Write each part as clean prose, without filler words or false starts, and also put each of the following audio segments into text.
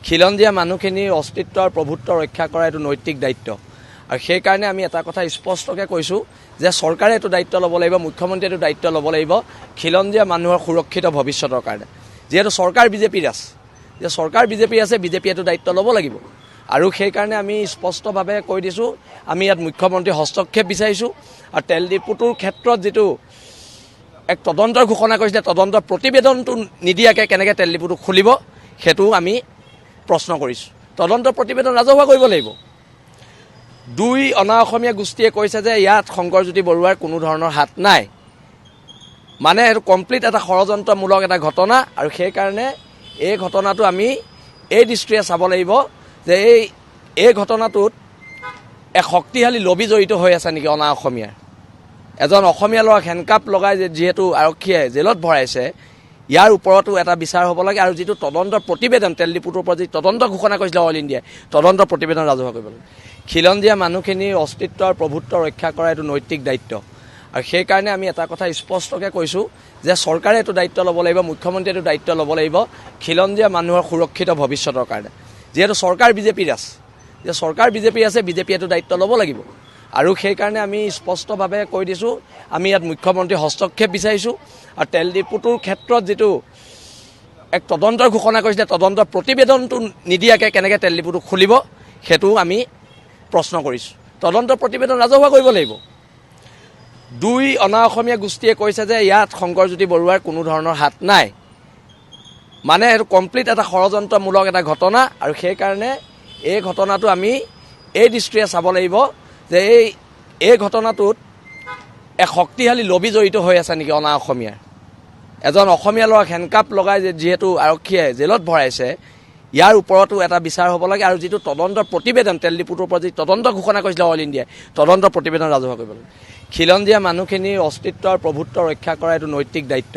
খিলঞ্জীয়া মানুহখিনিৰ অস্তিত্ব আৰু প্ৰভুত্ব ৰক্ষা কৰা এইটো নৈতিক দায়িত্ব আৰু সেই কাৰণে আমি এটা কথা স্পষ্টকৈ কৈছোঁ যে চৰকাৰে এইটো দায়িত্ব ল'ব লাগিব, মুখ্যমন্ত্ৰীয়ে এইটো দায়িত্ব ল'ব লাগিব খিলঞ্জীয়া মানুহৰ সুৰক্ষিত ভৱিষ্যতৰ কাৰণে। যিহেতু চৰকাৰ বিজেপিৰ আছে, যে চৰকাৰ বিজেপিৰ আছে, বিজেপিয়ে এইটো দায়িত্ব ল'ব লাগিব আৰু সেই কাৰণে আমি স্পষ্টভাৱে কৈ দিছোঁ, আমি ইয়াত মুখ্যমন্ত্ৰীৰ হস্তক্ষেপ বিচাৰিছোঁ আৰু তেল ডিপুটোৰ ক্ষেত্ৰত যিটো এক তদন্তৰ ঘোষণা কৰিছিলে, তদন্তৰ প্ৰতিবেদনটো নিদিয়াকৈ কেনেকৈ তেল ডিপুটো খুলিব সেইটো আমি প্ৰশ্ন কৰিছোঁ। তদন্তৰ প্ৰতিবেদন ৰাজহুৱা কৰিব লাগিব। দুই অনা অসমীয়া গোষ্ঠীয়ে কৈছে যে ইয়াত শংকৰজ্যোতি বৰুৱাৰ কোনো ধৰণৰ হাত নাই, মানে সেইটো কমপ্লিট এটা ষড়যন্ত্ৰমূলক এটা ঘটনা আৰু সেইকাৰণে এই ঘটনাটো আমি এই দৃষ্টিৰে চাব লাগিব যে এই ঘটনাটোত এক শক্তিশালী লবি জড়িত হৈ আছে নেকি অনা অসমীয়াৰ। এজন অসমীয়া ল'ৰাক হেণ্ডকাপ লগাই যিহেতু আৰক্ষীয়ে জেলত ভৰাইছে, ইয়াৰ ওপৰতো এটা বিচাৰ হ'ব লাগে আৰু যিটো তদন্তৰ প্ৰতিবেদন তেল ডিপুটোৰ ওপৰত যি তদন্ত ঘোষণা কৰিছিলে অল ইণ্ডিয়াই, তদন্তৰ প্ৰতিবেদন ৰাজহুৱা কৰিব লাগে। খিলঞ্জীয়া মানুহখিনিৰ অস্তিত্ব আৰু প্ৰভুত্ব ৰক্ষা কৰা এইটো নৈতিক দায়িত্ব আৰু সেই কাৰণে আমি এটা কথা স্পষ্টকৈ কৈছোঁ যে চৰকাৰে এইটো দায়িত্ব ল'ব লাগিব, মুখ্যমন্ত্ৰীয়ে এইটো দায়িত্ব ল'ব লাগিব খিলঞ্জীয়া মানুহৰ সুৰক্ষিত ভৱিষ্যতৰ কাৰণে। যিহেতু চৰকাৰ বিজেপিৰ আছে, যে চৰকাৰ বিজেপিৰ আছে, বিজেপিয়ে এইটো দায়িত্ব ল'ব লাগিব আৰু সেইকাৰণে আমি স্পষ্টভাৱে কৈ দিছোঁ, আমি ইয়াত মুখ্যমন্ত্ৰীৰ হস্তক্ষেপ বিচাৰিছোঁ আৰু তেল ডিপুটোৰ ক্ষেত্ৰত যিটো এক তদন্তৰ ঘোষণা কৰিছিলে, তদন্তৰ প্ৰতিবেদনটো নিদিয়াকৈ কেনেকৈ তেল ডিপুটো খুলিব সেইটো আমি প্ৰশ্ন কৰিছোঁ। তদন্তৰ প্ৰতিবেদন ৰাজহুৱা কৰিব লাগিব। দুই অনা অসমীয়া গোষ্ঠীয়ে কৈছে যে ইয়াত শংকৰজ্যোতি বৰুৱাৰ কোনো ধৰণৰ হাত নাই, মানে সেইটো কমপ্লিট এটা ষড়যন্ত্ৰমূলক এটা ঘটনা আৰু সেইকাৰণে এই ঘটনাটো আমি এই দৃষ্টিৰে চাব লাগিব যে এই ঘটনাটোত এক শক্তিশালী লবি জড়িত হৈ আছে নেকি অনা অসমীয়াৰ। এজন অসমীয়া ল'ৰাক হেণ্ডকাপ লগাই যিহেতু আৰক্ষীয়ে জেলত ভৰাইছে, ইয়াৰ ওপৰতো এটা বিচাৰ হ'ব লাগে আৰু যিটো তদন্তৰ প্ৰতিবেদন তেল ডিপুটোৰ ওপৰত যি তদন্ত ঘোষণা কৰিছিলে অল ইণ্ডিয়াই, তদন্তৰ প্ৰতিবেদন ৰাজহুৱা কৰিব লাগে। খিলঞ্জীয়া মানুহখিনিৰ অস্তিত্ব আৰু প্ৰভুত্ব ৰক্ষা কৰা এইটো নৈতিক দায়িত্ব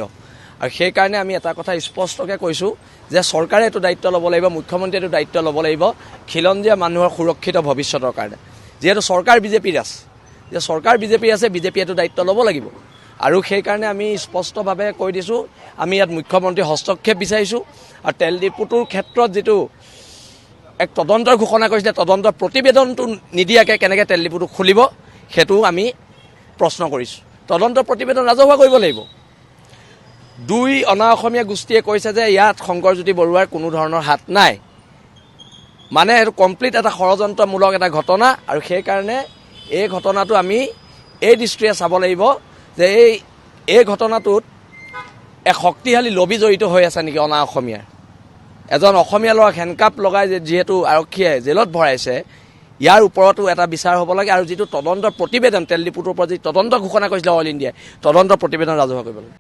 আৰু সেই কাৰণে আমি এটা কথা স্পষ্টকৈ কৈছোঁ যে চৰকাৰে এইটো দায়িত্ব ল'ব লাগিব, মুখ্যমন্ত্ৰীয়ে এইটো দায়িত্ব ল'ব লাগিব খিলঞ্জীয়া মানুহৰ সুৰক্ষিত ভৱিষ্যতৰ কাৰণে। যিহেতু চৰকাৰ বিজেপিৰ আছে, যে চৰকাৰ বিজেপিৰ আছে, বিজেপিয়ে এইটো দায়িত্ব ল'ব লাগিব আৰু সেইকাৰণে আমি স্পষ্টভাৱে কৈ দিছোঁ, আমি ইয়াত মুখ্যমন্ত্ৰীৰ হস্তক্ষেপ বিচাৰিছোঁ আৰু তেল ডিপুটোৰ ক্ষেত্ৰত যিটো এক তদন্তৰ ঘোষণা কৰিছিলে, তদন্তৰ প্ৰতিবেদনটো নিদিয়াকৈ কেনেকৈ তেল ডিপুটো খুলিব সেইটো আমি প্ৰশ্ন কৰিছোঁ। তদন্তৰ প্ৰতিবেদন ৰাজহুৱা কৰিব লাগিব। দুই অনা অসমীয়া গোষ্ঠীয়ে কৈছে যে ইয়াত শংকৰজ্যোতি বৰুৱাৰ কোনো ধৰণৰ হাত নাই, মানে সেইটো কমপ্লিট এটা ষড়যন্ত্ৰমূলক এটা ঘটনা আৰু সেইকাৰণে এই ঘটনাটো আমি এই দৃষ্টিৰে চাব লাগিব যে এই ঘটনাটোত এক শক্তিশালী লবি জড়িত হৈ আছে নেকি অনা অসমীয়াৰ। এজন অসমীয়া ল'ৰাক হেণ্ডকাপ লগাই যিহেতু আৰক্ষীয়ে জেলত ভৰাইছে, ইয়াৰ ওপৰতো এটা বিচাৰ হ'ব লাগে আৰু যিটো তদন্তৰ প্ৰতিবেদন তেল ডিপুটোৰ ওপৰত যি তদন্ত ঘোষণা কৰিছিলে অল ইণ্ডিয়াই, তদন্তৰ প্ৰতিবেদন ৰাজহুৱা কৰিব লাগে।